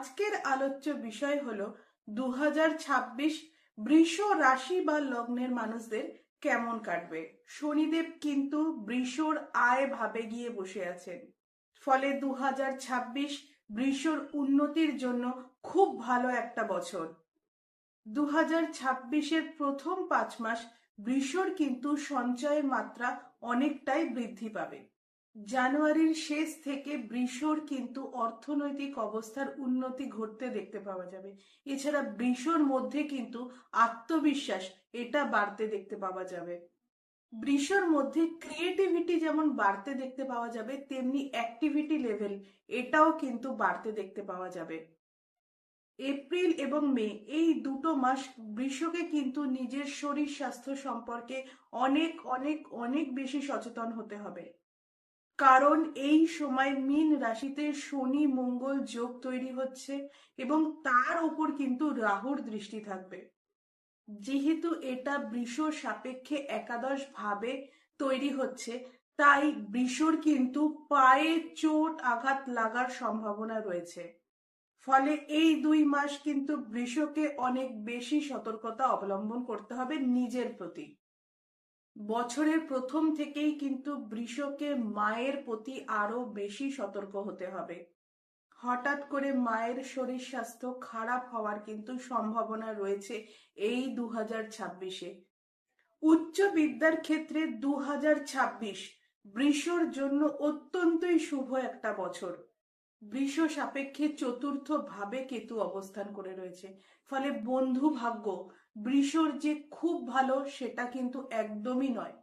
আজকের আলোচ্য বিষয় হলো 2026 বৃষ রাশি বা লগ্নের মানুষদের কেমন কাটবে। শনিদেব কিন্তু বৃষর আয় ভাবে গিয়ে বসে আছেন, ফলে 2026 বৃষর উন্নতির জন্য খুব ভালো একটা বছর। 2026-এর প্রথম 5 মাস বৃষর কিন্তু সঞ্চয়ের মাত্রা অনেকটাই বৃদ্ধি পাবে। জানুয়ারির শেষ থেকে বৃষর কিন্তু অর্থনৈতিক অবস্থার উন্নতি ঘটতে দেখতে পাওয়া যাবে। এছাড়া বৃষর মধ্যে কিন্তু আত্মবিশ্বাস এটা বাড়তে দেখতে পাওয়া যাবে। বৃষর মধ্যে ক্রিয়েটিভিটি যেমন বাড়তে দেখতে পাওয়া যাবে, তেমনি অ্যাক্টিভিটি লেভেল এটাও কিন্তু বাড়তে দেখতে পাওয়া যাবে। এপ্রিল এবং মে এই দুটো মাস বৃষকে কিন্তু নিজের শরীর স্বাস্থ্য সম্পর্কে অনেক অনেক অনেক বেশি সচেতন হতে হবে, কারণ এই সময় মীন রাশিতে শনি মঙ্গল যোগ তৈরি হচ্ছে এবং তার ওপর কিন্তু রাহুর দৃষ্টি থাকবে। যেহেতু এটা বৃষ সাপেক্ষে একাদশ ভাবে তৈরি হচ্ছে, তাই বৃষর কিন্তু পায়ে চোট আঘাত লাগার সম্ভাবনা রয়েছে। ফলে এই 2 মাস কিন্তু বৃষকে অনেক বেশি সতর্কতা অবলম্বন করতে হবে নিজের প্রতি। বছরের প্রথম থেকেই কিন্তু বৃষকে মায়ের প্রতি আরো বেশি সতর্ক হতে হবে। হঠাৎ করে মায়ের শরীর স্বাস্থ্য খারাপ হওয়ার কিন্তু সম্ভাবনা রয়েছে এই 2026-এ। উচ্চ বিদ্যার ক্ষেত্রে 2026 বৃষর জন্য অত্যন্তই শুভ একটা বছর। বৃষ সাপেক্ষে চতুর্থ ভাবে কেতু অবস্থান করে রয়েছে, ফলে বন্ধু ভাগ্য বৃষর যে খুব ভালো সেটা কিন্তু একদমই নয়।